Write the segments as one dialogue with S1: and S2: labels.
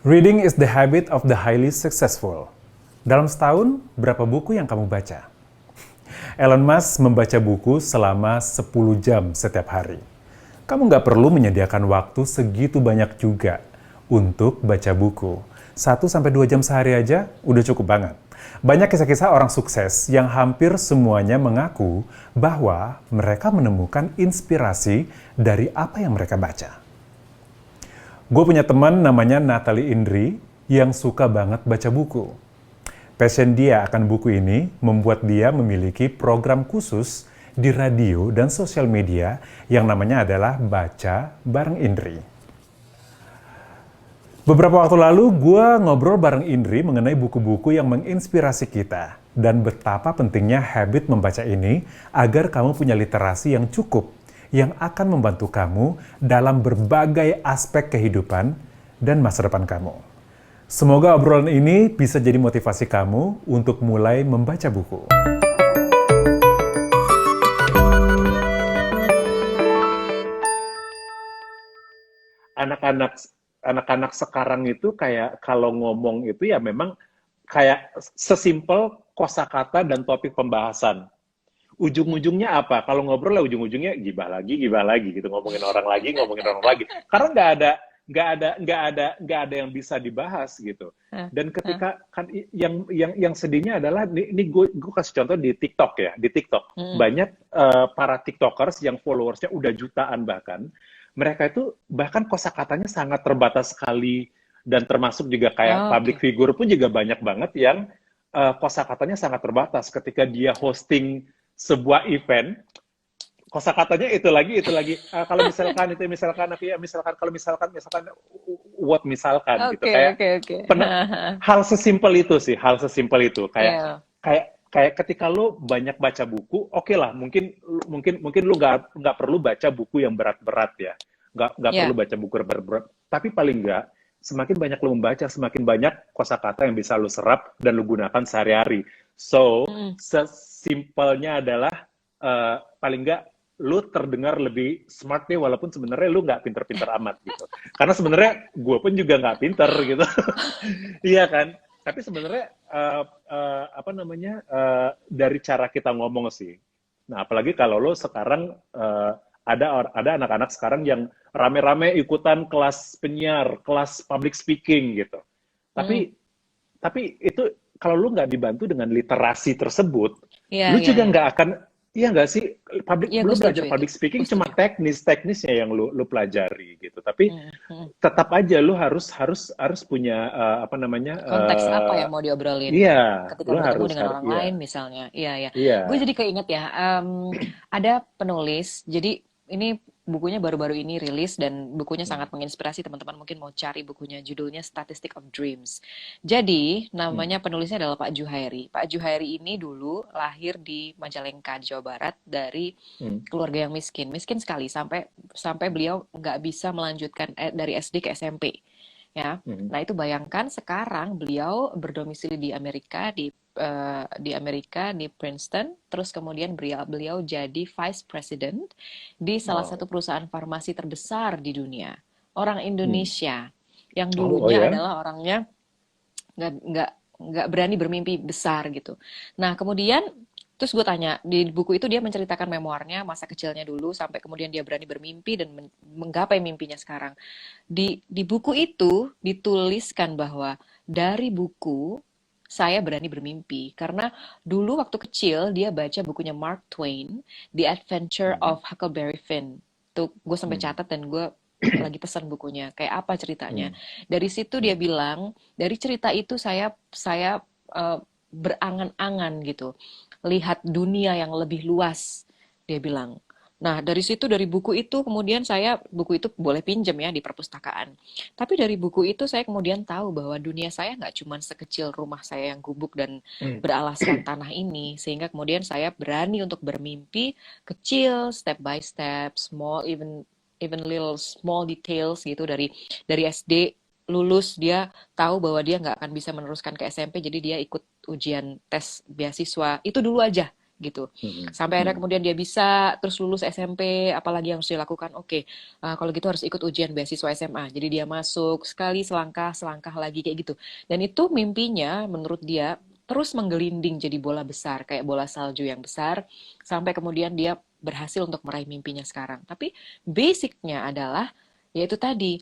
S1: Reading is the habit of the highly successful. Dalam setahun, berapa buku yang kamu baca? Elon Musk membaca buku selama 10 jam setiap hari. Kamu nggak perlu menyediakan waktu segitu banyak juga untuk baca buku. 1-2 jam sehari aja udah cukup banget. Banyak kisah-kisah orang sukses yang hampir semuanya mengaku bahwa mereka menemukan inspirasi dari apa yang mereka baca. Gue punya teman namanya Natalie Indri yang suka banget baca buku. Passion dia akan buku ini membuat dia memiliki program khusus di radio dan sosial media yang namanya adalah Baca Bareng Indri. Beberapa waktu lalu gue ngobrol bareng Indri mengenai buku-buku yang menginspirasi kita dan betapa pentingnya habit membaca ini agar kamu punya literasi yang cukup yang akan membantu kamu dalam berbagai aspek kehidupan dan masa depan kamu. Semoga obrolan ini bisa jadi motivasi kamu untuk mulai membaca buku.
S2: Anak-anak anak-anak sekarang itu kayak kalau ngomong itu ya memang kayak sesimpel kosakata dan topik pembahasan. Ujung-ujungnya apa? Kalau ngobrol lah ujung-ujungnya gibah lagi gitu, ngomongin orang lagi. Karena nggak ada yang bisa dibahas gitu. Dan ketika kan yang sedihnya adalah ini gue kasih contoh di TikTok ya, di TikTok banyak para TikTokers yang followersnya udah jutaan bahkan, mereka itu bahkan kosakatanya sangat terbatas sekali dan termasuk juga kayak public figure pun juga banyak banget yang kosakatanya sangat terbatas ketika dia hosting sebuah event, kosakatanya itu lagi kalau misalkan itu misalkan what misalkan gitu kayak hal sesimpel itu sih, hal sesimpel itu kayak ketika lo banyak baca buku, oke lah, mungkin lu nggak perlu baca buku yang berat-berat ya, nggak perlu baca buku berat-berat, tapi paling nggak semakin banyak lo membaca, semakin banyak kosakata yang bisa lo serap dan lo gunakan sehari-hari. So, sesimpelnya adalah paling nggak lu terdengar lebih smart nih, walaupun sebenarnya lu nggak pinter-pinter amat gitu. Karena sebenarnya gue pun juga nggak pinter gitu. Iya kan? Tapi sebenarnya dari cara kita ngomong sih. Nah, apalagi kalau lo sekarang ada anak-anak sekarang yang rame-rame ikutan kelas penyiar, kelas public speaking gitu. Tapi itu kalau lu nggak dibantu dengan literasi tersebut, lu juga nggak akan, iya nggak sih, lu belajar public speaking cuma teknisnya yang lu pelajari gitu. Tapi tetap aja lu harus punya
S3: konteks apa yang mau diobrolin
S2: iya,
S3: ketika
S2: lu
S3: bertemu
S2: harus
S3: dengan orang
S2: iya.
S3: lain misalnya. Iya. Gue
S2: Iya.
S3: jadi keinget ya, ada penulis, jadi ini bukunya baru-baru ini rilis dan bukunya sangat menginspirasi teman-teman, mungkin mau cari bukunya, judulnya Statistic of Dreams. Jadi namanya penulisnya adalah Pak Juhairi. Pak Juhairi ini dulu lahir di Majalengka, di Jawa Barat, dari keluarga yang miskin sekali, sampai beliau nggak bisa melanjutkan dari SD ke SMP. Ya, nah itu bayangkan sekarang beliau berdomisili di Amerika, di Princeton, terus kemudian beliau jadi Vice President di salah satu perusahaan farmasi terbesar di dunia. Orang Indonesia yang dulunya
S2: Ya.
S3: adalah orangnya nggak berani bermimpi besar gitu. Nah kemudian terus gue tanya, di buku itu dia menceritakan memoarnya masa kecilnya dulu sampai kemudian dia berani bermimpi dan menggapai mimpinya sekarang. Di buku itu dituliskan bahwa dari buku saya berani bermimpi karena dulu waktu kecil dia baca bukunya Mark Twain, The Adventure of Huckleberry Finn. Tuh gue sampai catat dan gue lagi pesan bukunya. Kayak apa ceritanya? Dari situ dia bilang, dari cerita itu saya berangan-angan gitu, lihat dunia yang lebih luas, dia bilang. Nah, dari situ, dari buku itu, kemudian buku itu boleh pinjam ya di perpustakaan. Tapi dari buku itu saya kemudian tahu bahwa dunia saya nggak cuma sekecil rumah saya yang gubuk dan beralaskan tanah ini, sehingga kemudian saya berani untuk bermimpi kecil, step by step, small, even little small details gitu, dari SD lulus dia tahu bahwa dia nggak akan bisa meneruskan ke SMP, jadi dia ikut ujian tes beasiswa itu dulu aja gitu.
S2: Mhm.
S3: Sampai akhirnya
S2: Mhm.
S3: kemudian dia bisa terus lulus SMP, apalagi yang harus dilakukan? Oke, kalau gitu harus ikut ujian beasiswa SMA. Jadi dia masuk sekali selangkah lagi kayak gitu. Dan itu mimpinya menurut dia terus menggelinding jadi bola besar, kayak bola salju yang besar, sampai kemudian dia berhasil untuk meraih mimpinya sekarang. Tapi basicnya adalah, yaitu tadi,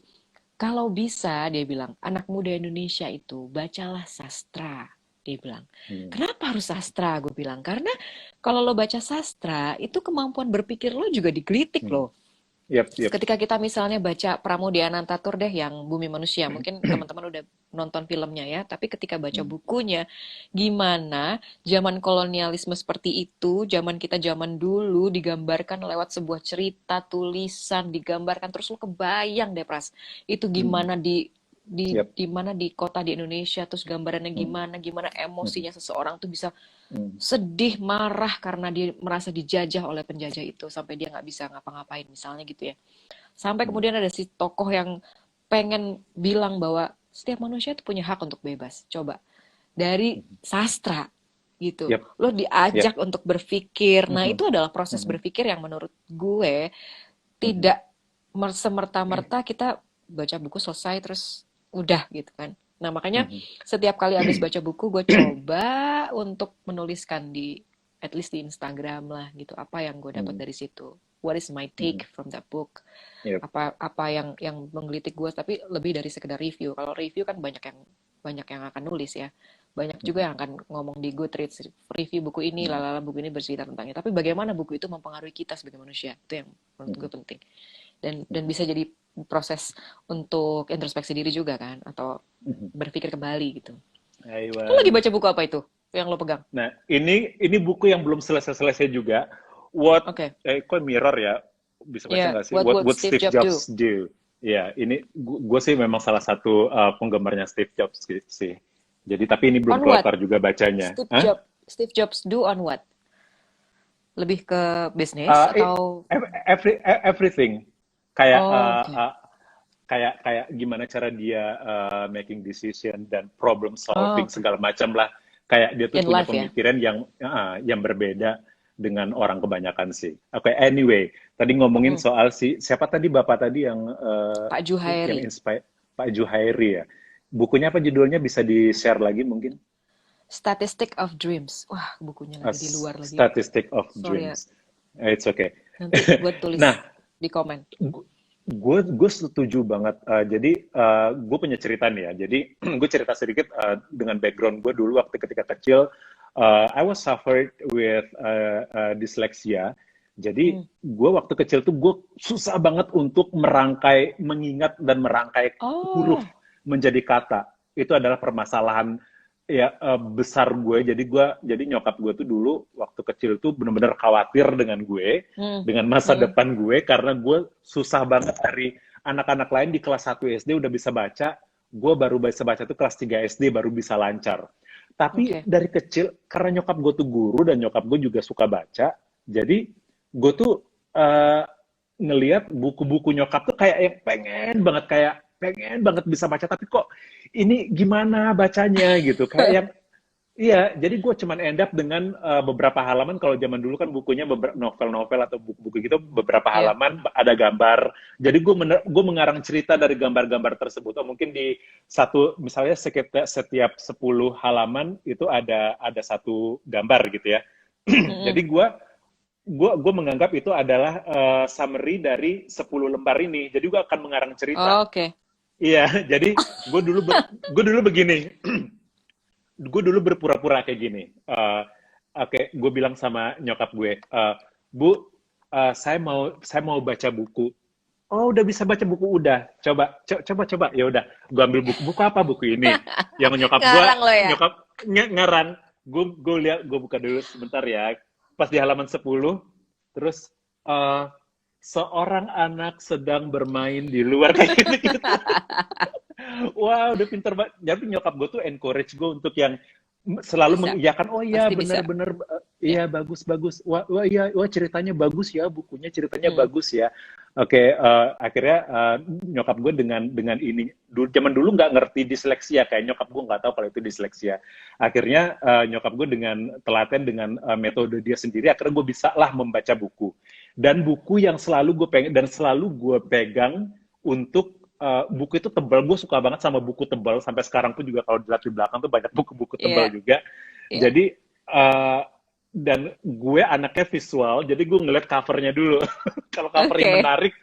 S3: kalau bisa, dia bilang, anak muda Indonesia itu bacalah sastra. Dia bilang,
S2: Mhm.
S3: kenapa harus sastra? Gue bilang, karena kalau lo baca sastra, itu kemampuan berpikir lo juga digelitik
S2: Mhm.
S3: loh.
S2: Yap, yap.
S3: Ketika kita misalnya baca Pramudia Anantatur deh yang Bumi Manusia, mungkin teman-teman udah nonton filmnya ya, tapi ketika baca
S2: Mhm.
S3: bukunya, gimana zaman kolonialisme seperti itu, zaman kita zaman dulu digambarkan lewat sebuah cerita, tulisan, digambarkan terus lo kebayang deh Pras, itu
S2: Mhm.
S3: gimana
S2: Yap.
S3: di mana di kota di Indonesia, terus gambarannya
S2: Mhm.
S3: gimana
S2: Mhm.
S3: emosinya seseorang tuh bisa
S2: Mhm.
S3: sedih, marah karena dia merasa dijajah oleh penjajah itu sampai dia nggak bisa ngapa-ngapain misalnya gitu ya. Sampai
S2: Mhm.
S3: kemudian ada si tokoh yang pengen bilang bahwa setiap manusia itu punya hak untuk bebas. Coba dari
S2: Mhm.
S3: sastra gitu.
S2: Yap,
S3: Lo
S2: yap.
S3: diajak untuk berpikir. Nah,
S2: Mhm.
S3: itu adalah proses
S2: Mhm.
S3: berpikir yang menurut gue
S2: Mhm.
S3: tidak semerta-merta kita baca buku selesai terus udah gitu kan. Nah, makanya
S2: Mhm.
S3: setiap kali habis baca buku gue coba untuk menuliskan di at least di Instagram lah gitu apa yang gue dapat
S2: Mhm.
S3: dari situ. What is my
S2: Mhm.
S3: take from that book?
S2: Yap.
S3: Apa yang menggelitik gue, tapi lebih dari sekedar review. Kalau review kan banyak yang akan nulis ya. Banyak
S2: Mhm.
S3: juga yang akan ngomong di Goodreads, review buku ini,
S2: Mhm.
S3: lalala buku ini bercerita tentangnya. Tapi bagaimana buku itu mempengaruhi kita sebagai manusia? Itu yang menurut gue
S2: Mhm.
S3: penting. Dan
S2: Mhm.
S3: bisa jadi proses untuk introspeksi diri juga kan, atau
S2: Mhm.
S3: berpikir kembali gitu. Lo lagi
S2: Aiwan.
S3: baca buku apa itu yang lo pegang?
S2: Nah, ini buku yang belum selesai-selesai juga. What,
S3: Oke.
S2: kok mirror ya? Bisa baca
S3: Ya,
S2: nggak sih?
S3: what
S2: What
S3: would
S2: Would
S3: Steve
S2: Steve
S3: Jobs do?
S2: Jobs Do? Ya, ini gue sih memang salah satu penggemarnya Steve Jobs sih. Jadi, tapi ini belum
S3: On what?
S2: kelar juga bacanya. Hah?
S3: Steve Jobs do on what? Lebih ke bisnis
S2: Uh, it-
S3: atau
S2: everything. Kayak
S3: oh, oke.
S2: kayak gimana cara dia making decision dan problem
S3: Oh,
S2: solving
S3: oke.
S2: segala macam lah. Kayak dia tuh
S3: In
S2: punya
S3: life ya.
S2: pemikiran yang berbeda dengan orang kebanyakan sih. Oke, anyway, tadi ngomongin
S3: Mm-mm.
S2: soal siapa tadi bapak tadi
S3: Pak
S2: yang
S3: Juhairi.
S2: inspire, Pak Juhairi ya. Bukunya apa judulnya, bisa di share lagi mungkin?
S3: Statistic of Dreams. Wah, bukunya lagi di luar lagi.
S2: Statistic of
S3: Sorry ya.
S2: Dreams. It's okay.
S3: Nanti gue tulis
S2: Nah,
S3: di komen.
S2: gue setuju banget. Jadi gue punya cerita nih ya. Jadi gue cerita sedikit dengan background gue dulu waktu ketika kecil. I was suffered with dyslexia. Jadi
S3: Hmm.
S2: gue waktu kecil tuh gue susah banget untuk mengingat dan merangkai huruf
S3: Oh,
S2: menjadi kata. Itu adalah permasalahan ya besar gue. Jadi nyokap gue tuh dulu waktu kecil tuh benar-benar khawatir
S3: hmm.
S2: dengan masa
S3: Hmm.
S2: depan gue, karena gue susah banget dari anak-anak lain di kelas 1 SD udah bisa baca, gue baru bisa baca tuh kelas 3 SD baru bisa lancar. Tapi
S3: Oke.
S2: dari kecil, karena nyokap gue tuh guru dan nyokap gue juga suka baca, jadi gue tuh uh, ngeliat buku-buku nyokap tuh kayak yang pengen banget bisa baca, tapi kok ini gimana bacanya gitu, kayak yang iya, jadi gue cuman end up dengan beberapa halaman. Kalau zaman dulu kan bukunya novel-novel atau buku-buku gitu, beberapa
S3: Iya.
S2: halaman ada gambar. Jadi gue mengarang cerita dari gambar-gambar tersebut. Oh, mungkin di misalnya setiap 10 halaman itu ada satu gambar gitu ya.
S3: Hmm.
S2: Jadi gue menganggap itu adalah summary dari 10 lembar ini. Jadi gue akan mengarang cerita.
S3: Oke.
S2: Iya, jadi gue dulu begini. Gue dulu berpura-pura kayak gini. Oke, gue bilang sama nyokap gue, Bu, saya mau baca buku. Oh, udah bisa baca buku, udah. Coba. Ya udah, gue ambil buku apa, buku ini. Yang
S3: Ngarang lo ya.
S2: nyokap ngarang. Gue lihat, gue buka dulu sebentar ya. Pas di halaman 10, terus seorang anak sedang bermain di luar kayak gitu. Wah, udah pinter banget. Jadi nyokap gue tuh encourage gue untuk yang selalu
S3: Bisa,
S2: mengiyakan, oh iya
S3: pasti bisa.
S2: benar-benar
S3: Ya.
S2: iya bagus wah iya wah ceritanya bagus ya, bukunya ceritanya
S3: Hmm.
S2: bagus ya. Oke, akhirnya nyokap gue dengan ini zaman dulu nggak ngerti disleksia, kayak nyokap gue nggak tahu kalau itu disleksia. Akhirnya nyokap gue dengan telaten dengan metode dia sendiri, akhirnya gue bisa lah membaca buku. Dan buku yang selalu gue pengen dan selalu gue pegang untuk buku itu tebal. Gue suka banget sama buku tebal. Sampai sekarang pun juga kalau dilihat di belakang tuh banyak buku-buku tebal
S3: Iya,
S2: juga.
S3: iya.
S2: Jadi dan gue anaknya visual, jadi gue ngeliat covernya dulu. Kalau covernya
S3: Oke,
S2: menarik,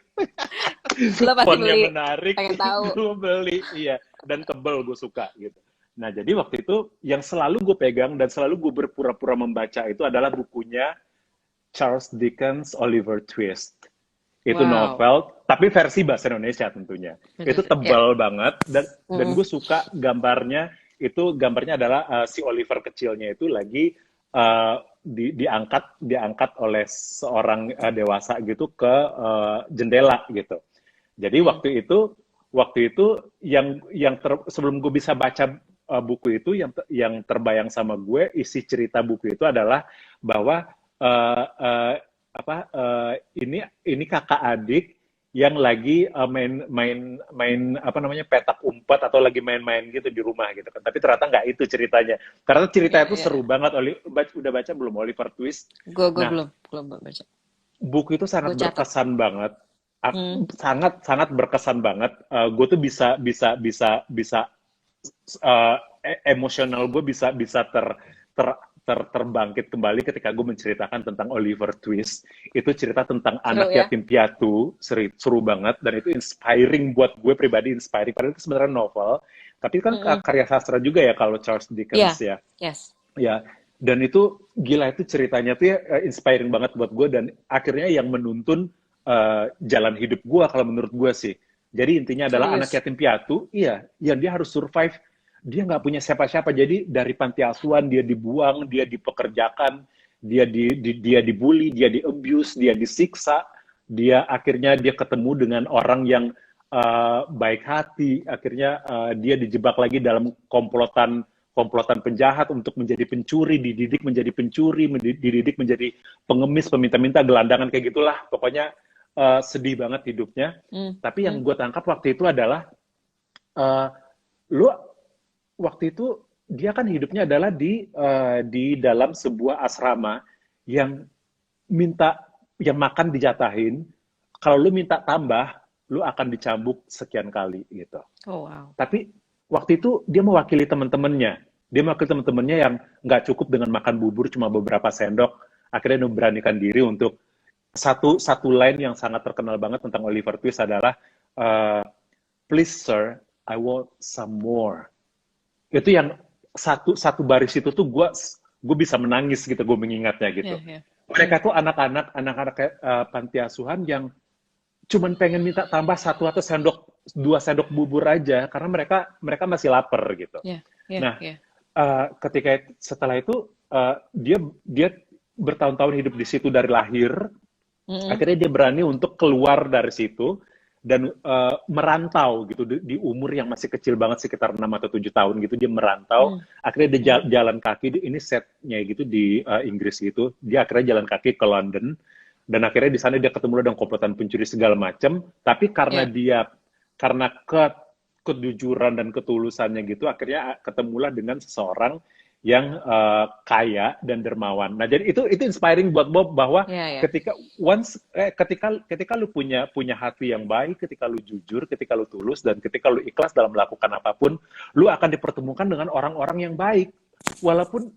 S3: lo pasti
S2: fontnya
S3: beli.
S2: menarik,
S3: Pengen tahu.
S2: gue beli. Iya, dan tebal gue suka gitu. Nah, jadi waktu itu yang selalu gue pegang dan selalu gue berpura-pura membaca itu adalah bukunya Charles Dickens Oliver Twist. Itu
S3: Wow.
S2: novel, tapi versi bahasa Indonesia tentunya. Itu
S3: Ya.
S2: tebal banget dan
S3: Mm-mm.
S2: gue suka gambarnya. Itu gambarnya adalah si Oliver kecilnya itu lagi diangkat oleh seorang dewasa gitu ke jendela gitu. Jadi
S3: Mm.
S2: waktu itu sebelum gue bisa baca buku itu yang terbayang sama gue isi cerita buku itu adalah bahwa uh, uh, ini kakak adik yang lagi main apa namanya petak umpet atau lagi main-main gitu di rumah gitu kan. Tapi ternyata nggak itu ceritanya. Karena cerita
S3: Ya,
S2: itu
S3: ya.
S2: seru banget. Udah baca belum Oliver Twist?
S3: Gue
S2: Nah,
S3: belum baca.
S2: buku itu sangat
S3: Gue catat.
S2: berkesan banget.
S3: Hmm.
S2: Sangat sangat berkesan banget. Gue tuh bisa emosional gue bisa bisa terbangkit kembali ketika gue menceritakan tentang Oliver Twist. Itu cerita tentang
S3: Seru
S2: anak
S3: ya.
S2: yatim piatu, seru banget, dan itu inspiring buat gue pribadi, inspiring. Padahal itu sebenarnya novel, tapi kan
S3: Mm-mm.
S2: karya sastra juga ya kalau Charles Dickens
S3: Ya,
S2: ya.
S3: yes.
S2: Ya, dan itu gila, itu ceritanya tuh ya, inspiring banget buat gue, dan akhirnya yang menuntun jalan hidup gue kalau menurut gue sih. Jadi intinya adalah anak
S3: Serius.
S2: yatim piatu, iya, yang dia harus survive. Dia nggak punya siapa-siapa, jadi dari panti asuhan dia dibuang, dia dipekerjakan, dia dibully, dia di-abuse, dia disiksa, dia ketemu dengan orang yang baik hati, akhirnya dia dijebak lagi dalam komplotan penjahat untuk menjadi pencuri, dididik menjadi pencuri, dididik menjadi pengemis, peminta-minta, gelandangan, kayak gitulah. Pokoknya sedih banget hidupnya.
S3: Hmm.
S2: Tapi yang
S3: Hmm.
S2: gue tangkap waktu itu adalah, uh, lu waktu itu dia kan hidupnya adalah di dalam sebuah asrama yang minta yang makan dijatahin. Kalau lu minta tambah, lu akan dicambuk sekian kali gitu.
S3: Oh wow.
S2: Tapi waktu itu dia mewakili teman-temannya. Dia mewakili teman-temannya yang nggak cukup dengan makan bubur cuma beberapa sendok. Akhirnya dia memberanikan diri untuk satu line yang sangat terkenal banget tentang Oliver Twist adalah uh, please sir, I want some more. Itu yang satu baris itu tuh gue bisa menangis gitu, gue mengingatnya gitu.
S3: Ya, ya.
S2: Mereka tuh anak-anak panti asuhan yang cuman pengen minta tambah satu atau dua sendok bubur aja karena mereka masih lapar gitu.
S3: Ya, ya,
S2: Nah,
S3: ya.
S2: setelah itu dia bertahun-tahun hidup di situ dari lahir.
S3: Mm-mm.
S2: Akhirnya dia berani untuk keluar dari situ dan merantau gitu di umur yang masih kecil banget, sekitar 6 atau 7 tahun gitu, dia merantau.
S3: Hmm.
S2: Akhirnya dia jalan kaki, ini setnya gitu di Inggris gitu. Dia akhirnya jalan kaki ke London dan akhirnya di sana dia ketemu dengan komplotan pencuri segala macam. Tapi karena
S3: Ya.
S2: karena kejujuran dan ketulusannya gitu, akhirnya ketemulah dengan seseorang yang kaya dan dermawan. Nah, jadi itu inspiring buat Bob bahwa
S3: Ya, ya.
S2: ketika lu punya hati yang baik, ketika lu jujur, ketika lu tulus, dan ketika lu ikhlas dalam melakukan apapun, lu akan dipertemukan dengan orang-orang yang baik. Walaupun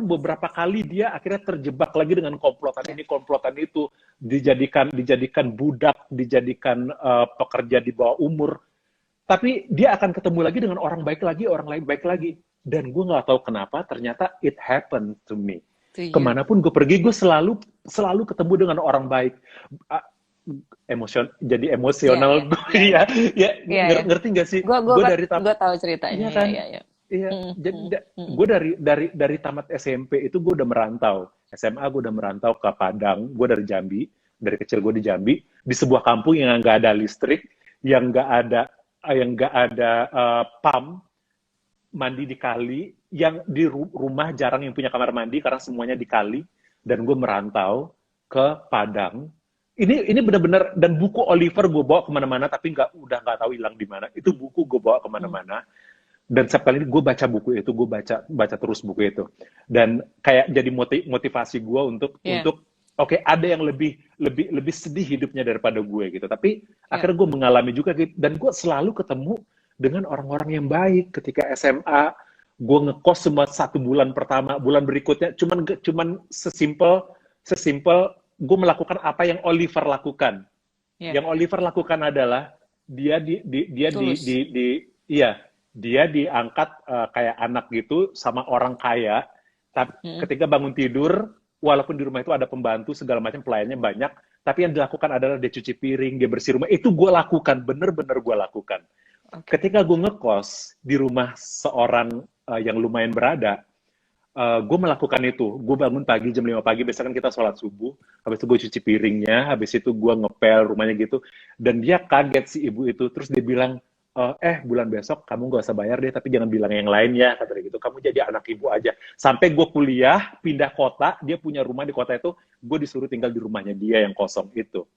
S2: beberapa kali dia akhirnya terjebak lagi dengan komplotan ini, komplotan itu, dijadikan budak, dijadikan pekerja di bawah umur. Tapi dia akan ketemu lagi dengan orang baik lagi, orang lain baik lagi. Dan gue nggak tahu kenapa, ternyata it happened to me.
S3: To you.
S2: Kemanapun gue pergi, gue selalu ketemu dengan orang baik. Jadi emosional.
S3: Ya,
S2: Ya,
S3: ya.
S2: ngerti nggak sih?
S3: Gue tahu ceritanya.
S2: Iya kan?
S3: Ya, ya.
S2: Iya.
S3: Mm,
S2: Jadi
S3: mm.
S2: gue dari tamat SMP itu gue udah merantau. SMA gue udah merantau ke Padang. Gue dari Jambi. Dari kecil gue di Jambi, di sebuah kampung yang nggak ada listrik, yang nggak ada PAM. mandi di kali, yang di rumah jarang yang punya kamar mandi karena semuanya di kali, dan gue merantau ke Padang. Ini benar-benar, dan buku Oliver gue bawa kemana-mana tapi udah nggak tahu hilang di mana. Itu buku gue bawa kemana-mana, dan setiap kali ini gue baca buku itu, gue baca terus buku itu, dan kayak jadi motivasi gue untuk oke, ada yang lebih sedih hidupnya daripada gue gitu. Tapi akhirnya gue mengalami juga gitu, dan gue selalu ketemu dengan orang-orang yang baik. Ketika SMA, gue ngekos semua 1 bulan pertama, bulan berikutnya cuman sesimpel gue melakukan apa yang Oliver lakukan. Yang Oliver lakukan adalah dia dia diangkat kayak anak gitu sama orang kaya. Tapi ketika bangun tidur, walaupun di rumah itu ada pembantu segala macam, pelayannya banyak, tapi yang dilakukan adalah dia cuci piring, dia bersih rumah. Itu gue lakukan, bener-bener gue lakukan. Ketika gue ngekos di rumah seorang yang lumayan berada, gue melakukan itu. Gue bangun pagi jam 5 pagi, biasanya kan kita sholat subuh, habis itu gue cuci piringnya, habis itu gue ngepel rumahnya gitu, dan dia kaget si ibu itu, terus dia bilang, bulan besok kamu gak usah bayar deh, tapi jangan bilang yang lain ya, kata dia gitu, kamu jadi anak ibu aja. Sampai gue kuliah, pindah kota, dia punya rumah di kota itu, gue disuruh tinggal di rumahnya dia yang kosong itu,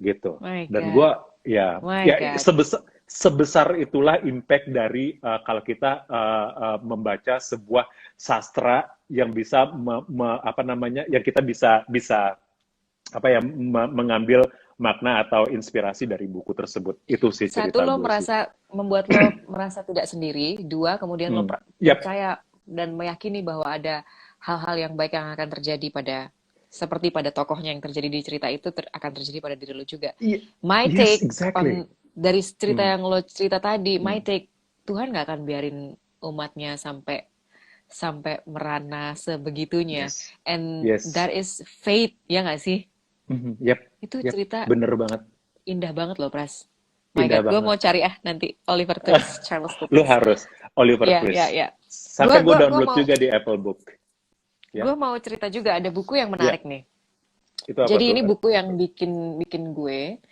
S2: gitu. Dan gue, sebesar itulah impact dari kalau kita membaca sebuah sastra yang bisa yang kita bisa mengambil makna atau inspirasi dari buku tersebut. Itu sih cerita
S3: Satu, lo
S2: gue sih.
S3: membuat lo merasa tidak sendiri. 2, kemudian lo percaya dan meyakini bahwa ada hal-hal yang baik yang akan terjadi seperti pada tokohnya yang terjadi di cerita itu akan terjadi pada diri lo juga. My take dari cerita yang lo cerita tadi, my take, Tuhan gak akan biarin umatnya sampai merana sebegitunya. And that is faith, ya gak sih? Itu cerita
S2: bener banget,
S3: indah banget loh, Pras. My God, gue mau cari nanti Oliver Twist, Charles Twist.
S2: Lu harus Oliver Twist. Sampai gue download juga di Apple Book.
S3: Gue mau cerita juga, ada buku yang menarik nih.
S2: Itu apa
S3: jadi
S2: tuh?
S3: Ini buku yang bikin gue.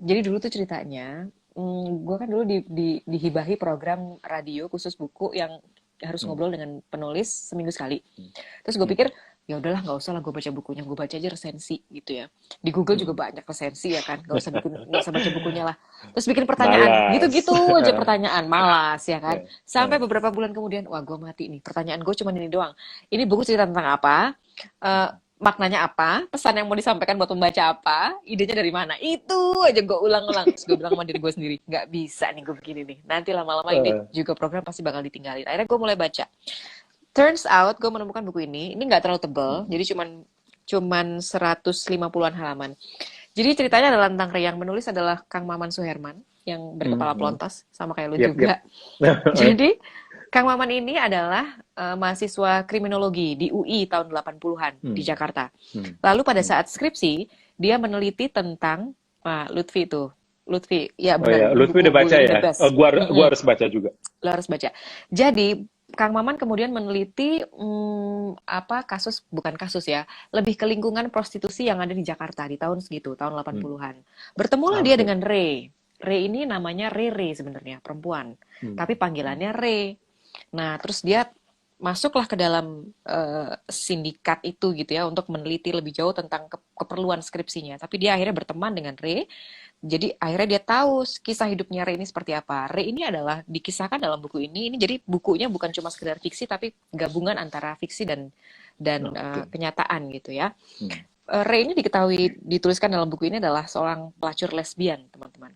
S3: Jadi dulu tuh ceritanya, gue kan dulu dihibahi program radio khusus buku yang harus ngobrol dengan penulis seminggu sekali. Terus gue pikir, ya udahlah, nggak usah lah gue baca bukunya, gue baca aja resensi gitu ya. Di Google juga banyak resensi ya kan, nggak usah baca bukunya lah. Terus bikin pertanyaan, gitu-gitu aja pertanyaan, malas ya kan. Sampai beberapa bulan kemudian, wah gue mati nih, pertanyaan gue cuma ini doang. Ini buku cerita tentang apa? Maknanya apa, pesan yang mau disampaikan buat pembaca apa, idenya dari mana, itu aja gue ulang-ulang. Terus gue bilang sama diri gue sendiri, nggak bisa nih gue begini nih, nanti lama-lama ini juga program pasti bakal ditinggalin. Akhirnya gue mulai baca. Turns out gue menemukan buku ini nggak terlalu tebal, jadi cuman 150-an halaman. Jadi ceritanya adalah tentang yang menulis adalah Kang Maman Suherman yang berkepala pelontos, sama kayak lu juga. Jadi Kang Maman ini adalah mahasiswa kriminologi di UI tahun 80-an di Jakarta. Lalu pada saat skripsi, dia meneliti tentang Lutfi, ya benar.
S2: Lutfi udah baca ya? Gua harus baca juga.
S3: Lo harus baca. Jadi Kang Maman kemudian meneliti bukan kasus ya, lebih ke lingkungan prostitusi yang ada di Jakarta di tahun segitu, tahun 80-an. Bertemulah dia dengan Re. Re ini namanya Rere sebenarnya, perempuan. Tapi panggilannya Re. Nah, terus dia masuklah ke dalam sindikat itu gitu ya, untuk meneliti lebih jauh tentang keperluan skripsinya. Tapi dia akhirnya berteman dengan Re. Jadi akhirnya dia tahu kisah hidupnya Re ini seperti apa. Re ini adalah dikisahkan dalam buku ini. Ini jadi bukunya bukan cuma sekedar fiksi, tapi gabungan antara fiksi dan kenyataan gitu ya. Re ini dituliskan dalam buku ini adalah seorang pelacur lesbian, teman-teman.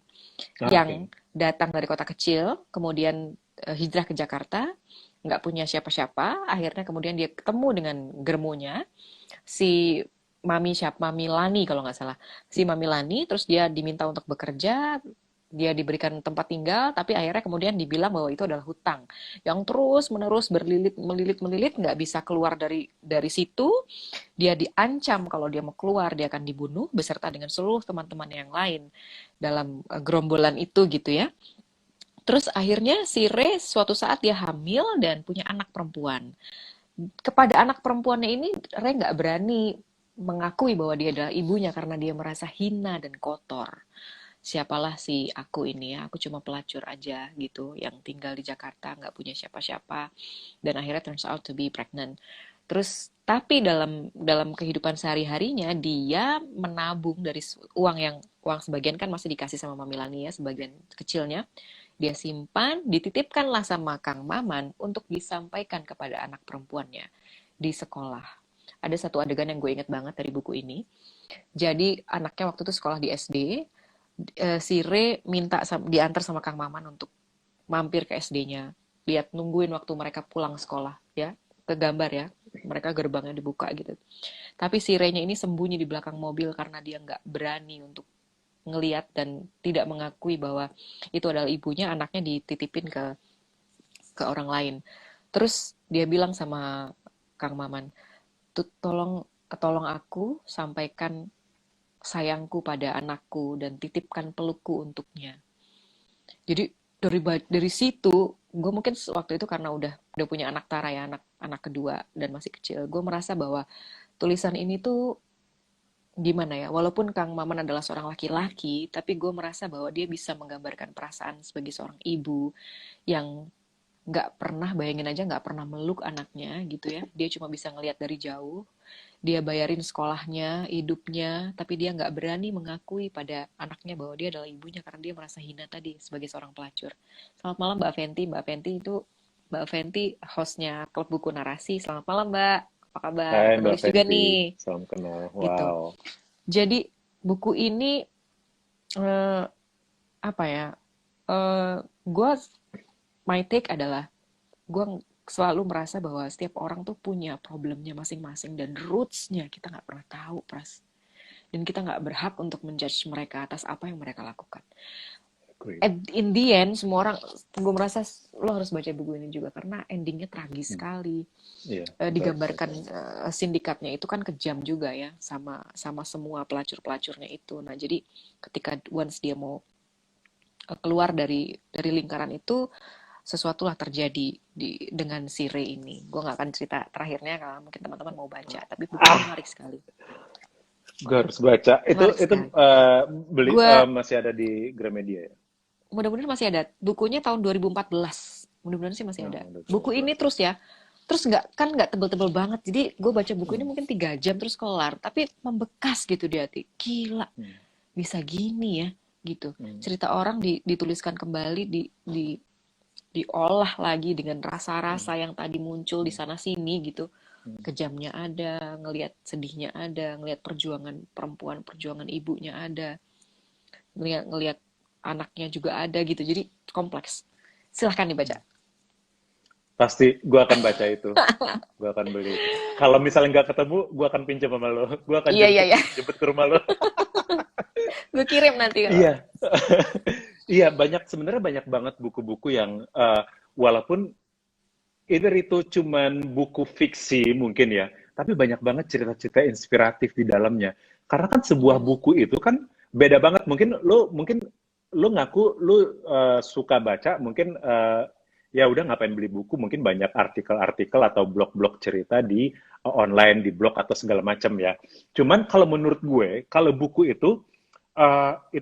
S3: Yang datang dari kota kecil, kemudian hijrah ke Jakarta, nggak punya siapa-siapa. Akhirnya kemudian dia ketemu dengan germonya, si Mami Lani kalau nggak salah. Si Mami Lani, terus dia diminta untuk bekerja, dia diberikan tempat tinggal, tapi akhirnya kemudian dibilang bahwa itu adalah hutang yang terus-menerus melilit, nggak bisa keluar dari situ. Dia diancam kalau dia mau keluar, dia akan dibunuh beserta dengan seluruh teman-teman yang lain dalam gerombolan itu gitu ya. Terus akhirnya si Re suatu saat dia hamil dan punya anak perempuan. Kepada anak perempuannya ini, Re nggak berani mengakui bahwa dia adalah ibunya karena dia merasa hina dan kotor. siapalah si aku ini ya, aku cuma pelacur aja gitu, yang tinggal di Jakarta, nggak punya siapa-siapa, dan akhirnya turns out to be pregnant. Terus tapi dalam dalam kehidupan sehari-harinya dia menabung dari uang sebagian kan masih dikasih sama Mami Lani ya, sebagian kecilnya dia simpan, dititipkanlah sama Kang Maman untuk disampaikan kepada anak perempuannya di sekolah. Ada satu adegan yang gue inget banget dari buku ini. Jadi anaknya waktu itu sekolah di SD, si Re minta diantar sama Kang Maman untuk mampir ke SD-nya. Lihat nungguin waktu mereka pulang sekolah ya, ke gambar ya. Mereka gerbangnya dibuka gitu. Tapi si Re-nya ini sembunyi di belakang mobil karena dia nggak berani untuk ngeliat dan tidak mengakui bahwa itu adalah ibunya, anaknya dititipin ke orang lain. Terus dia bilang sama Kang Maman, tolong aku sampaikan sayangku pada anakku dan titipkan pelukku untuknya. Jadi dari situ gue mungkin waktu itu karena udah punya anak Tara ya, anak kedua dan masih kecil, gue merasa bahwa tulisan ini tuh gimana ya, walaupun Kang Maman adalah seorang laki-laki, tapi gue merasa bahwa dia bisa menggambarkan perasaan sebagai seorang ibu yang nggak pernah, bayangin aja nggak pernah meluk anaknya gitu ya, dia cuma bisa ngelihat dari jauh, dia bayarin sekolahnya, hidupnya, tapi dia nggak berani mengakui pada anaknya bahwa dia adalah ibunya karena dia merasa hina tadi sebagai seorang pelacur. Selamat malam Mbak Fenty. Mbak Fenty hostnya Klub Buku Narasi. Selamat malam Mbak, apa kabar?
S2: Hai Mbak
S3: Penulis juga
S2: Fenty,
S3: nih
S2: salam kenal.
S3: gitu.
S2: Wow.
S3: Jadi buku ini eh, apa ya? Gue my take adalah gue selalu merasa bahwa setiap orang tuh punya problemnya masing-masing dan roots-nya kita nggak pernah tahu, Pras. Dan kita nggak berhak untuk menjudge mereka atas apa yang mereka lakukan. In the end, semua orang, gue merasa lo harus baca buku ini juga karena endingnya tragis sekali. Digambarkan sindikatnya itu kan kejam juga ya, sama semua pelacur-pelacurnya itu. Nah jadi ketika once dia mau keluar dari lingkaran itu, sesuatu lah terjadi dengan si Ray ini. Gue nggak akan cerita terakhirnya karena mungkin teman-teman mau baca, tapi bukunya menarik sekali.
S2: Gue harus baca. Itu beli masih ada di Gramedia ya?
S3: Mudah-mudahan masih ada. Bukunya tahun 2014. Mudah-mudahan sih masih ada. Buku ini terus ya. Terus nggak tebel-tebel banget. Jadi gue baca buku ini mungkin 3 jam terus kelar. Tapi membekas gitu di hati. Gila. Bisa gini ya. Gitu. Cerita orang dituliskan kembali, diolah lagi dengan rasa-rasa yang tadi muncul di sana-sini gitu. Kejamnya ada, ngelihat sedihnya ada, ngelihat perjuangan perempuan, perjuangan ibunya ada. Ngelihat anaknya juga ada gitu, jadi kompleks. Silahkan dibaca.
S2: Pasti gue akan baca itu. Gue akan beli. Kalau misalnya nggak ketemu, gue akan pinjam sama lo. Gue akan jemput ke rumah lo.
S3: Gue kirim nanti.
S2: Iya. Iya, sebenarnya banyak banget buku-buku yang walaupun itu cuman buku fiksi mungkin ya, tapi banyak banget cerita-cerita inspiratif di dalamnya. Karena kan sebuah buku itu kan beda banget. Mungkin lu ngaku lu suka baca, mungkin ya udah ngapain beli buku, mungkin banyak artikel-artikel atau blog-blog cerita di online, di blog atau segala macam ya. Cuman kalau menurut gue, kalau buku itu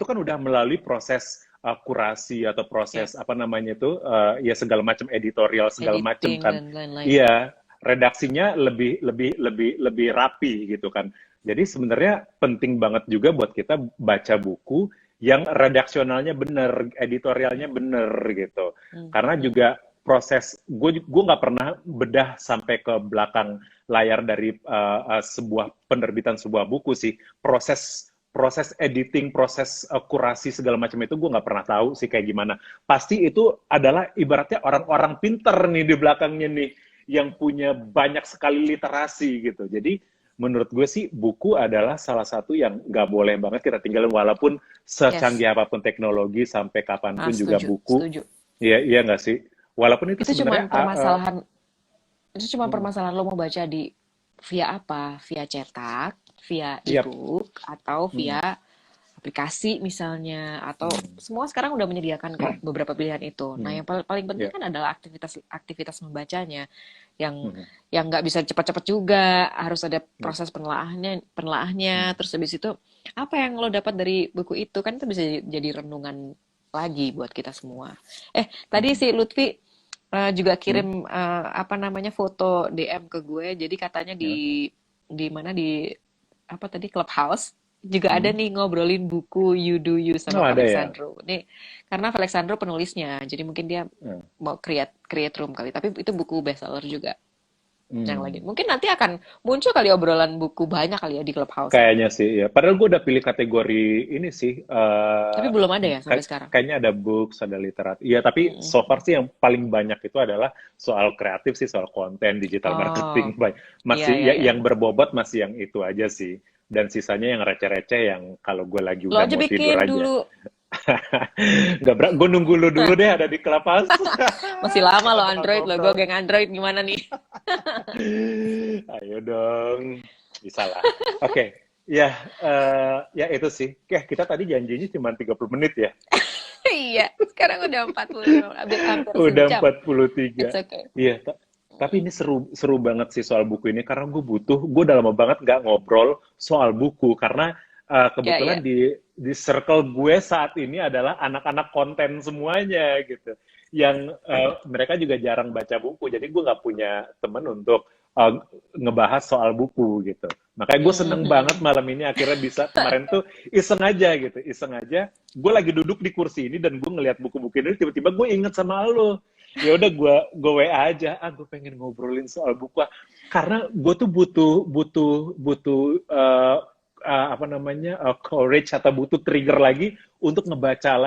S2: kan udah melalui proses kurasi atau proses apa namanya itu ya segala macam editorial segala macam kan. Iya, redaksinya lebih rapi gitu kan. Jadi sebenarnya penting banget juga buat kita baca buku yang redaksionalnya bener, editorialnya bener gitu. Karena juga proses, gue nggak pernah bedah sampai ke belakang layar dari sebuah penerbitan sebuah buku sih. Proses editing, proses kurasi segala macam itu gue nggak pernah tahu sih kayak gimana. Pasti itu adalah ibaratnya orang-orang pinter nih di belakangnya nih, yang punya banyak sekali literasi gitu. Jadi menurut gue sih buku adalah salah satu yang nggak boleh banget kita tinggalin, walaupun secanggih apapun teknologi sampai kapanpun juga buku. Iya nggak sih? Walaupun itu sebenarnya
S3: itu cuma permasalahan lo mau baca via apa? Via cetak, via e-book, atau via aplikasi misalnya, atau semua sekarang udah menyediakan beberapa pilihan itu. Nah, yang paling penting kan adalah aktivitas membacanya. yang
S2: Mhm.
S3: yang nggak bisa cepat-cepat juga, harus ada proses penelaahnya, terus habis itu apa yang lo dapat dari buku itu kan itu bisa jadi renungan lagi buat kita semua. Tadi
S2: Mhm.
S3: si Lutfi juga
S2: Hmm?
S3: kirim apa namanya foto DM ke gue, jadi katanya
S2: Ya.
S3: di mana di apa tadi Clubhouse juga ada
S2: Hmm?
S3: nih ngobrolin buku You Do You
S2: Oh,
S3: sama
S2: ada ya.
S3: Alexandro. Nih karena Alexandro penulisnya, jadi mungkin dia
S2: Hmm.
S3: mau create room kali. Tapi itu buku bestseller juga yang lagi.
S2: Hmm.
S3: Mungkin nanti akan muncul kali obrolan buku banyak kali ya di Clubhouse ya.
S2: Kayaknya sih ya. Padahal gue udah pilih kategori ini sih.
S3: Tapi belum ada ya sampai sekarang.
S2: Kayaknya ada books, ada literatur. Iya, tapi so far
S3: Mm-mm.
S2: sih yang paling banyak itu adalah soal kreatif sih, soal konten, digital
S3: Oh,
S2: marketing.
S3: iya
S2: Masih
S3: iya
S2: ya,
S3: iya.
S2: yang berbobot masih yang itu aja sih. Dan sisanya yang receh-receh yang kalau gue lagi
S3: Lo
S2: udah
S3: aja
S2: mau tidur
S3: bikin
S2: aja.
S3: dulu.
S2: Nggak berat, gue nunggu lu dulu deh ada di Kelapas.
S3: Masih lama
S2: Kita
S3: lo
S2: bakal
S3: Android lo. Gue
S2: ngobrol.
S3: geng Android gimana nih?
S2: Ayo dong, bisa lah. Oke, ya, ya itu sih. Kita tadi janjinya cuma 30 menit ya.
S3: Iya, sekarang udah 45, hampir hampir
S2: Udah
S3: sejam. It's
S2: 43.
S3: okay.
S2: Iya, tapi ini seru seru banget sih soal buku ini karena gue udah lama banget nggak ngobrol soal buku karena
S3: Ya,
S2: kebetulan
S3: ya.
S2: di circle gue saat ini adalah anak-anak konten semuanya gitu. Yang mereka juga jarang baca buku, jadi gue nggak punya temen untuk ngebahas soal buku gitu. Makanya gue seneng banget
S3: Mhm.
S2: malam ini akhirnya bisa kemarin tuh iseng aja gitu, iseng aja. Gue lagi duduk di kursi ini dan gue ngeliat buku-buku ini tiba-tiba gue inget sama lo. Ya udah gue WA aja, gue pengen ngobrolin soal buku. Karena gue tuh butuh butuh butuh apa namanya courage atau butuh trigger lagi untuk membaca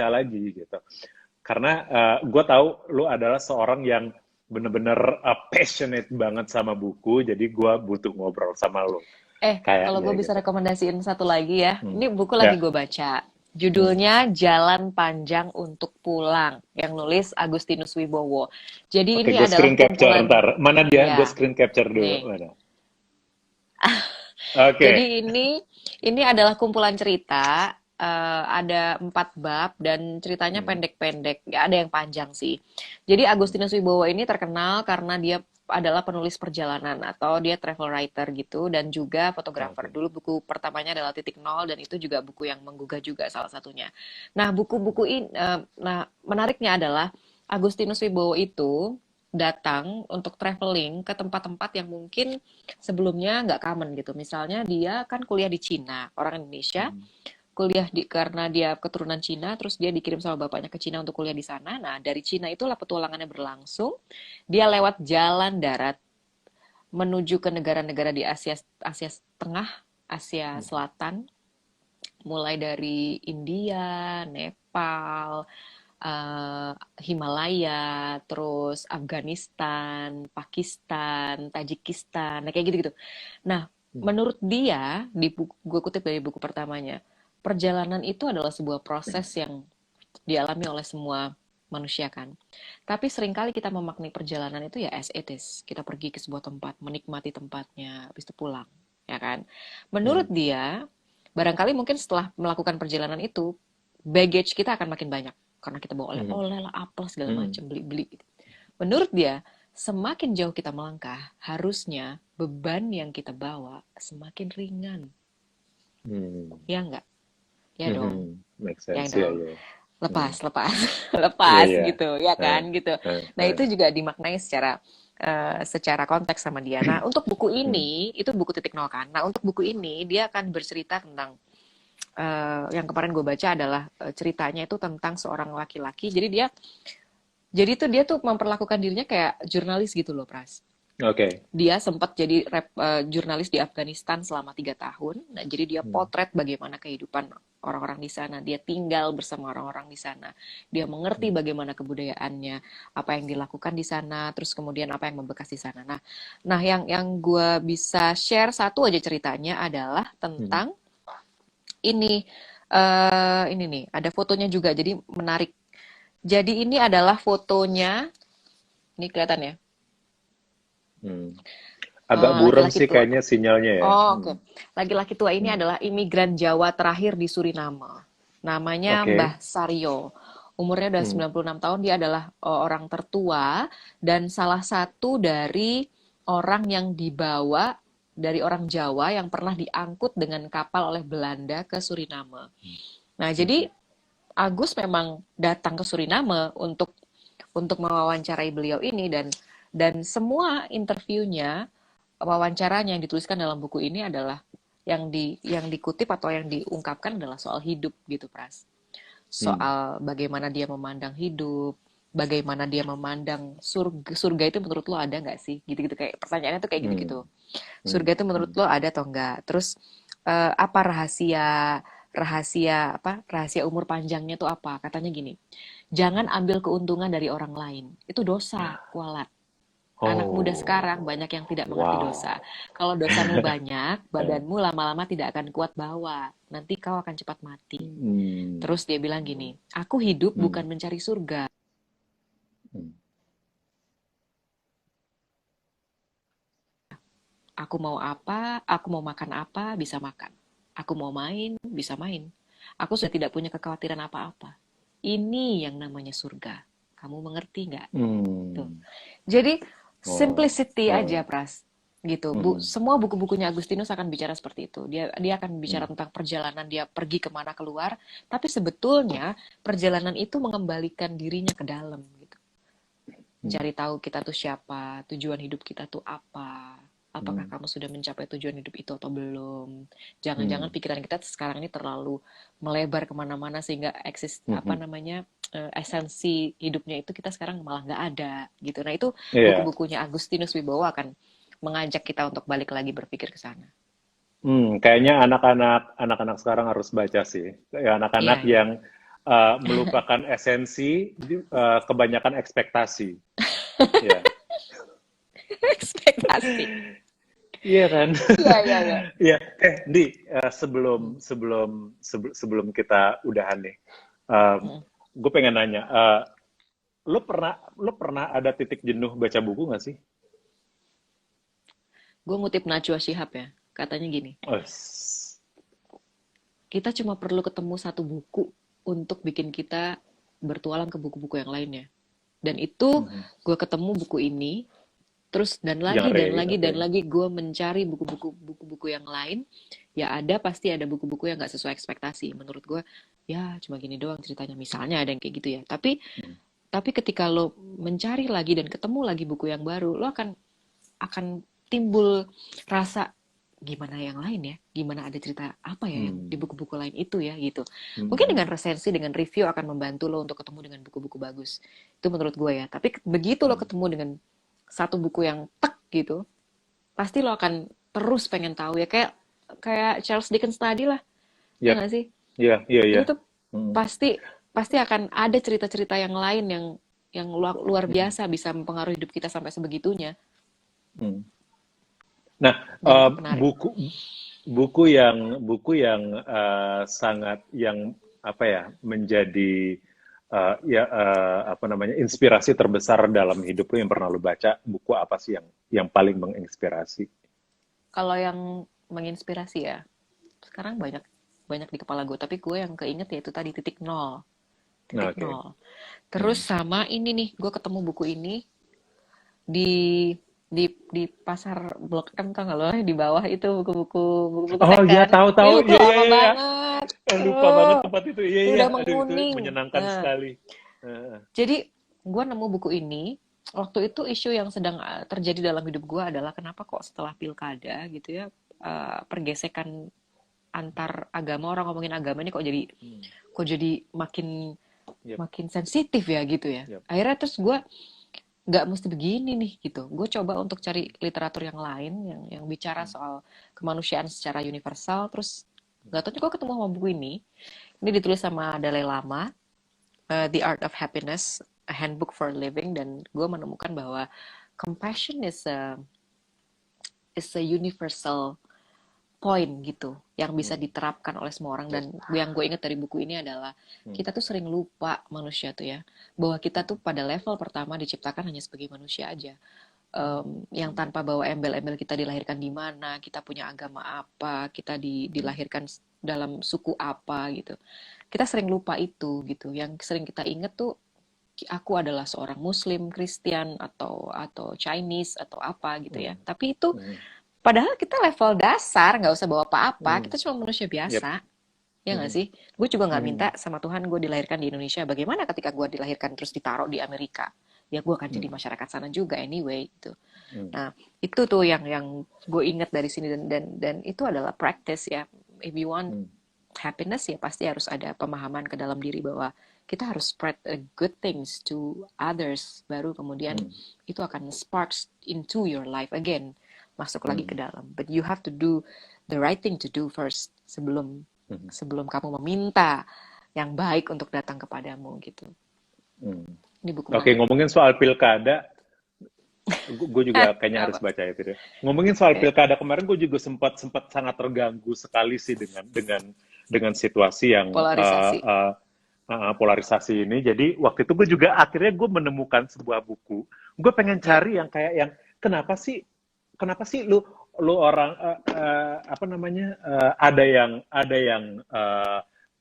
S2: lagi gitu. Karena gue tahu lu adalah seorang yang bener-bener passionate banget sama buku, jadi gue butuh ngobrol sama lu
S3: Kalau
S2: kayaknya
S3: gue bisa
S2: gitu.
S3: rekomendasiin satu lagi ya.
S2: Hmm.
S3: Ini buku lagi
S2: Ya.
S3: gue baca.
S2: Hmm.
S3: Judulnya Jalan Panjang untuk Pulang. Yang nulis Agustinus Wibowo. Jadi
S2: Oke,
S3: ini
S2: gue
S3: adalah
S2: screen capture
S3: kumpulan,
S2: ntar. Mana dia? Gue
S3: ya,
S2: screen capture dulu.
S3: nih.
S2: Mana? Oke.
S3: Jadi ini adalah kumpulan cerita. Ada 4 bab dan ceritanya
S2: Hmm.
S3: pendek-pendek. Ya, ada yang panjang sih. Jadi Agustinus Wibowo ini terkenal karena dia adalah penulis perjalanan atau dia travel writer gitu dan juga fotografer.
S2: Oke.
S3: Dulu buku pertamanya adalah Titik Nol dan itu juga buku yang menggugah juga salah satunya. Nah, buku-buku ini, nah menariknya adalah Agustinus Wibowo itu datang untuk traveling ke tempat-tempat yang mungkin sebelumnya nggak common gitu. Misalnya dia kan kuliah di Cina, orang Indonesia,
S2: Hmm.
S3: kuliah karena dia keturunan Cina, terus dia dikirim sama bapaknya ke Cina untuk kuliah di sana. Nah, dari Cina itulah petualangannya berlangsung. Dia lewat jalan darat menuju ke negara-negara di Asia Asia Tengah, Asia
S2: Hmm.
S3: Selatan, mulai dari India, Nepal, Himalaya, terus Afghanistan, Pakistan, Tajikistan, nah kayak gitu-gitu. Nah,
S2: Hmm.
S3: menurut dia, gue kutip dari buku pertamanya, perjalanan itu adalah sebuah proses yang dialami oleh semua manusia kan. Tapi seringkali kita memaknai perjalanan itu ya as it is. Kita pergi ke sebuah tempat, menikmati tempatnya, habis itu pulang, ya kan. Menurut
S2: Hmm.
S3: dia, barangkali mungkin setelah melakukan perjalanan itu, baggage kita akan makin banyak. Karena kita bawa
S2: Hmm.
S3: oleh-oleh lah, apel, segala
S2: Hmm.
S3: macam, beli-beli. Menurut dia, semakin jauh kita melangkah, harusnya beban yang kita bawa semakin ringan.
S2: Hmm.
S3: Ya enggak? Ya dong.
S2: Hmm. Make
S3: Ya
S2: sense ya
S3: dong.
S2: ya.
S3: Lepas,
S2: Hmm.
S3: lepas,
S2: Iya
S3: lepas
S2: iya.
S3: gitu, ya
S2: Eh,
S3: kan gitu.
S2: eh,
S3: Nah
S2: eh.
S3: itu juga dimaknai secara konteks sama dia. Nah untuk buku
S2: Hmm.
S3: ini itu buku Titik Nol kan. Nah untuk buku ini dia akan bercerita tentang yang kemarin gue baca adalah ceritanya itu tentang seorang laki-laki. Jadi dia tuh memperlakukan dirinya kayak jurnalis gitu loh, Pras.
S2: Oke.
S3: Dia sempat jadi jurnalis di Afghanistan selama 3 tahun. Nah, jadi dia
S2: Hmm.
S3: potret bagaimana kehidupan orang-orang di sana. Dia tinggal bersama orang-orang di sana. Dia mengerti
S2: Hmm.
S3: bagaimana kebudayaannya, apa yang dilakukan di sana, terus kemudian apa yang membekas di sana. Nah, yang gue bisa share satu aja ceritanya adalah
S2: Hmm.
S3: tentang ini. Ini nih, ada fotonya juga. Jadi menarik. Jadi ini adalah fotonya. Ini kelihatan ya.
S2: Hmm. Agak buram
S3: Laki-laki
S2: sih
S3: tua.
S2: kayaknya sinyalnya ya.
S3: Oh,
S2: Hmm.
S3: oke. Laki-laki tua ini
S2: Hmm.
S3: adalah imigran Jawa terakhir di Suriname. Namanya
S2: Oke.
S3: Mbah Saryo. Umurnya udah 96 tahun, dia adalah orang tertua dan salah satu dari orang yang dibawa dari orang Jawa yang pernah diangkut dengan kapal oleh Belanda ke Suriname. Nah, jadi Agus memang datang ke Suriname untuk mewawancarai beliau ini, dan semua interviewnya, wawancaranya yang dituliskan dalam buku ini adalah yang dikutip atau yang diungkapkan adalah soal hidup gitu, Pras. Soal bagaimana dia memandang hidup, bagaimana dia memandang surga itu menurut lo ada nggak sih? Gitu-gitu, kayak pertanyaannya tuh kayak gitu-gitu. Surga itu menurut lo ada atau enggak? Terus apa rahasia umur panjangnya tuh apa? Katanya gini, jangan ambil keuntungan dari orang lain. Itu dosa, kualat. Anak muda sekarang banyak yang tidak mengerti dosa. Kalau dosamu banyak, badanmu lama-lama tidak akan kuat bawa. Nanti kau akan cepat mati. Terus dia bilang gini, aku hidup bukan mencari surga. Aku mau apa, aku mau makan apa, bisa makan. Aku mau main, bisa main. Aku sudah tidak punya kekhawatiran apa-apa. Ini yang namanya surga. Kamu mengerti nggak? Tuh. Jadi simplicity aja, Pras. Gitu. Semua buku-bukunya Agustinus akan bicara seperti itu. Dia akan bicara tentang perjalanan dia pergi kemana keluar, tapi sebetulnya perjalanan itu mengembalikan dirinya ke dalam. Gitu. Mencari tahu kita tuh siapa, tujuan hidup kita tuh apa. Apakah kamu sudah mencapai tujuan hidup itu atau belum? Jangan-jangan pikiran kita sekarang ini terlalu melebar kemana-mana sehingga esensi hidupnya itu kita sekarang malah nggak ada gitu. Nah itu buku-bukunya Agustinus Wibowo akan mengajak kita untuk balik lagi berpikir ke sana.
S2: Kayaknya anak-anak sekarang harus baca sih. Ya, anak-anak yang melupakan esensi, kebanyakan ekspektasi. Ya.
S3: Ekspektasi.
S2: Iya kan?
S3: Iya.
S2: Iya. Di sebelum kita udahan nih, gue pengen nanya, lo pernah ada titik jenuh baca buku nggak sih?
S3: Gue ngutip Najwa Shihab ya, katanya gini. Kita cuma perlu ketemu satu buku untuk bikin kita bertualang ke buku-buku yang lainnya. Dan itu gue ketemu buku ini. Terus dan lagi gue mencari buku-buku yang lain, ya pasti ada buku-buku yang nggak sesuai ekspektasi. Menurut gue, ya cuma gini doang ceritanya. Misalnya ada yang kayak gitu ya. Tapi ketika lo mencari lagi dan ketemu lagi buku yang baru, lo akan timbul rasa gimana yang lain ya, gimana ada cerita apa ya yang di buku-buku lain itu ya gitu. Mungkin dengan resensi, dengan review akan membantu lo untuk ketemu dengan buku-buku bagus. Itu menurut gue ya. Tapi begitu lo ketemu dengan satu buku yang tek gitu, pasti lo akan terus pengen tahu ya, kayak Charles Dickens tadi lah, ya nggak sih?
S2: Iya.
S3: Itu pasti akan ada cerita-cerita yang lain yang luar biasa bisa mempengaruhi hidup kita sampai sebegitunya.
S2: Nah, buku yang sangat menjadi inspirasi terbesar dalam hidup lo yang pernah lo baca, buku apa sih yang paling menginspirasi?
S3: Kalau yang menginspirasi ya, sekarang banyak di kepala gue, tapi gue yang keinget yaitu tadi Titik Nol. Terus sama ini nih, gue ketemu buku ini di pasar Blok M, tau nggak lo, di bawah itu buku-buku
S2: oh iya, tahu
S3: lama banget.
S2: Lupa banget tempat itu.
S3: Udah menguning.
S2: Itu menyenangkan sekali.
S3: Jadi gue nemu buku ini waktu itu. Isu yang sedang terjadi dalam hidup gue adalah kenapa kok setelah pilkada gitu ya, pergesekan antar agama, orang ngomongin agama ini kok jadi makin sensitif ya gitu ya. Akhirnya terus gue nggak mesti begini nih gitu. Gue coba untuk cari literatur yang lain yang bicara soal kemanusiaan secara universal. Terus nggak tahu gue ketemu sama buku ini. Ini ditulis sama Dalai Lama, The Art of Happiness, A Handbook for Living, dan gue menemukan bahwa compassion is a universal point gitu, yang bisa diterapkan oleh semua orang. Dan yang gue ingat dari buku ini adalah kita tuh sering lupa manusia tuh ya, bahwa kita tuh pada level pertama diciptakan hanya sebagai manusia aja, yang tanpa bawa embel-embel kita dilahirkan di mana, kita punya agama apa, kita dilahirkan dalam suku apa gitu. kita sering lupa itu gitu. Yang sering kita inget tuh aku adalah seorang Muslim, Kristen atau Chinese atau apa gitu ya. Tapi itu padahal kita level dasar, nggak usah bawa apa-apa. Kita cuma manusia
S2: Yep.
S3: biasa. Ya nggak sih? Gue juga nggak minta sama Tuhan gue dilahirkan di Indonesia. Bagaimana ketika gue dilahirkan terus ditaruh di Amerika? Ya gue akan jadi masyarakat sana juga anyway gitu. Nah itu tuh yang gue ingat dari sini dan itu adalah practice ya. If you want happiness ya pasti harus ada pemahaman ke dalam diri bahwa kita harus spread good things to others. Baru kemudian itu akan sparks into your life again, masuk lagi ke dalam. But you have to do the right thing to do first sebelum kamu meminta yang baik untuk datang kepadamu gitu. Ini buku
S2: Oke, ngomongin soal pilkada, gue juga kayaknya harus baca itu deh. Ngomongin soal pilkada kemarin, gue juga sempat sangat terganggu sekali sih dengan situasi yang polarisasi ini. Jadi waktu itu gue juga akhirnya gue menemukan sebuah buku. Gue pengen cari yang kayak yang kenapa sih lu orang ada yang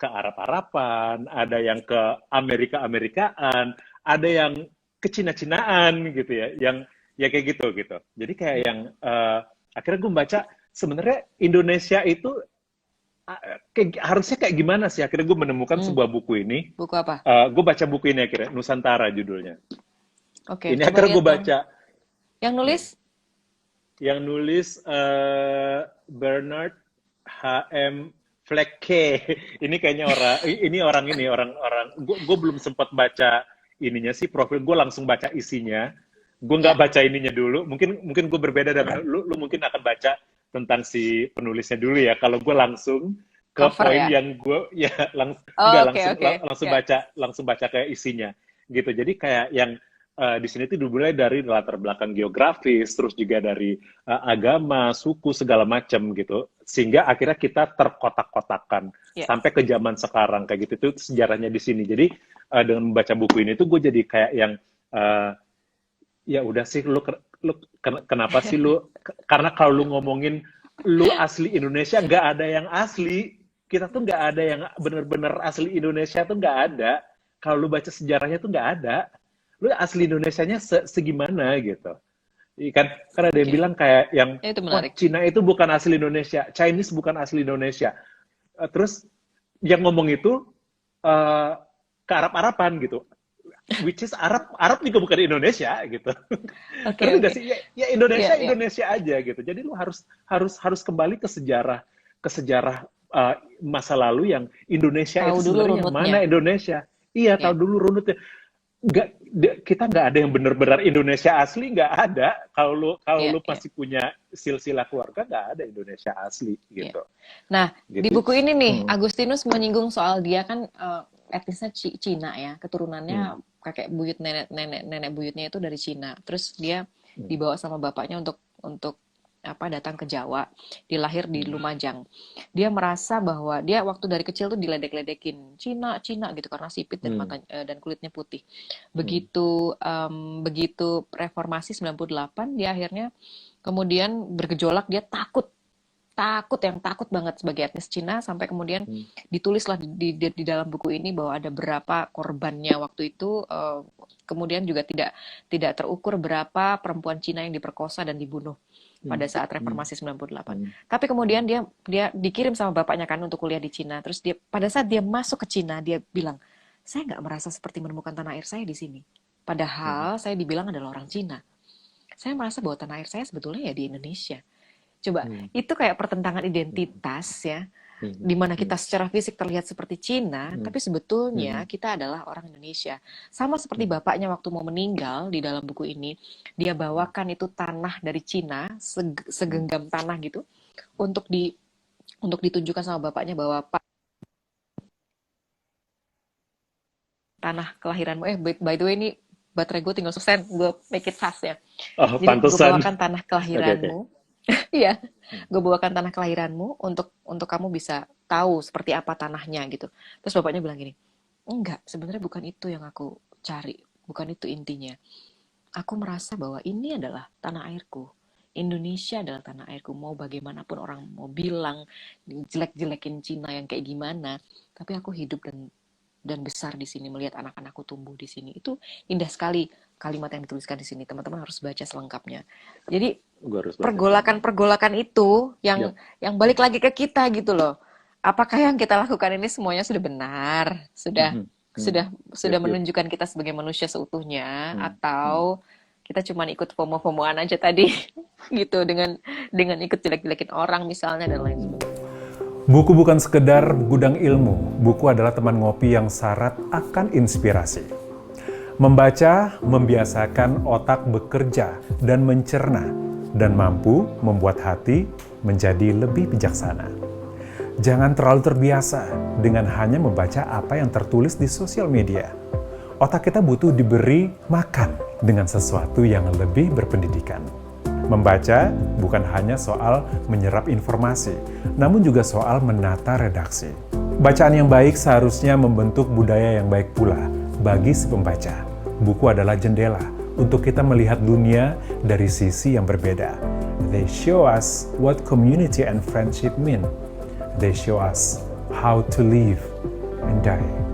S2: ke Arab-Araban, ada yang ke Amerika-Amerikaan, ada yang ke Cina-Cinaan gitu ya, yang ya kayak gitu. Jadi kayak yang akhirnya gue baca sebenarnya Indonesia itu harusnya kayak gimana sih? Akhirnya gue menemukan sebuah buku ini.
S3: Buku apa?
S2: Gue baca buku ini akhirnya, Nusantara judulnya.
S3: Oke.
S2: Ini akhirnya gue baca.
S3: Yang nulis?
S2: Yang nulis Bernard H.M. Flecke. Ini kayaknya orang. Gue belum sempat baca ininya sih, profil gue langsung baca isinya. Gue nggak baca ininya dulu. Mungkin gue berbeda dengan lu mungkin akan baca tentang si penulisnya dulu ya. Kalau gue langsung ke poin yang gue langsung baca kayak isinya gitu. Jadi kayak yang di sini tuh dimulai dari latar belakang geografis, terus juga dari agama, suku, segala macam gitu. Sehingga akhirnya kita terkotak-kotakan sampai ke zaman sekarang kayak gitu. Itu sejarahnya di sini. Jadi dengan membaca buku ini tuh gue jadi kayak yang ya udah sih lu kenapa sih lu, karena kalau lu ngomongin lu asli Indonesia, nggak ada yang asli. Kita tuh nggak ada yang bener-bener asli Indonesia tuh nggak ada. Kalau lu baca sejarahnya tuh nggak ada. Lu asli Indonesianya segimana gitu. Kan ada yang bilang kayak yang Cina itu bukan asli Indonesia, Chinese bukan asli Indonesia. Terus yang ngomong itu ke Arab-Araban gitu. Which is Arab juga bukan Indonesia gitu. Terus udah sih ya Indonesia aja gitu. Jadi lu harus kembali ke sejarah masa lalu yang Indonesia
S3: tahu
S2: itu sebenarnya yang mana Indonesia. Iya, tahu dulu runutnya. Kita nggak ada yang benar-benar Indonesia asli, nggak ada. Kalau lu masih punya silsilah keluarga, nggak ada Indonesia asli gitu.
S3: Nah, gitu. Di buku ini nih Agustinus menyinggung soal dia kan etnisnya Cina ya, keturunannya kakek buyut nenek buyutnya itu dari Cina. Terus dia dibawa sama bapaknya untuk datang ke Jawa, dilahir di Lumajang. Dia merasa bahwa dia waktu dari kecil tuh diledek-ledekin Cina gitu karena sipit dan dan kulitnya putih. Begitu reformasi 98 dia akhirnya kemudian bergejolak, dia takut banget sebagai etnis Cina, sampai kemudian ditulislah di dalam buku ini bahwa ada berapa korbannya waktu itu, kemudian juga tidak terukur berapa perempuan Cina yang diperkosa dan dibunuh pada saat reformasi 98. Tapi kemudian dia dikirim sama bapaknya kan untuk kuliah di Cina. Terus pada saat dia masuk ke Cina, dia bilang, saya nggak merasa seperti menemukan tanah air saya di sini. Padahal saya dibilang adalah orang Cina. Saya merasa bahwa tanah air saya sebetulnya ya di Indonesia. Coba, itu kayak pertentangan identitas ya, di mana kita secara fisik terlihat seperti Cina, tapi sebetulnya kita adalah orang Indonesia. Sama seperti bapaknya waktu mau meninggal di dalam buku ini, dia bawakan itu tanah dari Cina, segenggam tanah gitu, untuk ditunjukkan sama bapaknya bahwa Pak, tanah kelahiranmu, by the way ini baterai gue tinggal %, gue make it fast ya. Jadi gue bawakan tanah kelahiranmu. Iya, gue bawakan tanah kelahiranmu untuk kamu bisa tahu seperti apa tanahnya gitu. Terus bapaknya bilang gini, enggak, sebenarnya bukan itu yang aku cari, bukan itu intinya. Aku merasa bahwa ini adalah tanah airku, Indonesia adalah tanah airku. Mau bagaimanapun orang mau bilang jelek-jelekin Cina yang kayak gimana, tapi aku hidup dan besar di sini, melihat anak-anakku tumbuh di sini. Itu indah sekali kalimat yang dituliskan di sini. Teman-teman harus baca selengkapnya. Jadi
S2: Gua harus baca.
S3: pergolakan-pergolakan itu
S2: Yap.
S3: yang balik lagi ke kita gitu loh. Apakah yang kita lakukan ini semuanya sudah benar? Sudah
S2: Yap.
S3: menunjukkan kita sebagai manusia seutuhnya, atau kita cuma ikut FOMO-FOMOan aja tadi gitu, dengan ikut jelek-jelekin orang misalnya dan lain sebagainya.
S1: Buku bukan sekedar gudang ilmu, buku adalah teman ngopi yang syarat akan inspirasi. Membaca membiasakan otak bekerja dan mencerna, dan mampu membuat hati menjadi lebih bijaksana. Jangan terlalu terbiasa dengan hanya membaca apa yang tertulis di sosial media. Otak kita butuh diberi makan dengan sesuatu yang lebih berpendidikan. Membaca bukan hanya soal menyerap informasi, namun juga soal menata redaksi. Bacaan yang baik seharusnya membentuk budaya yang baik pula bagi si pembaca. Buku adalah jendela untuk kita melihat dunia dari sisi yang berbeda. They show us what community and friendship mean. They show us how to live and die.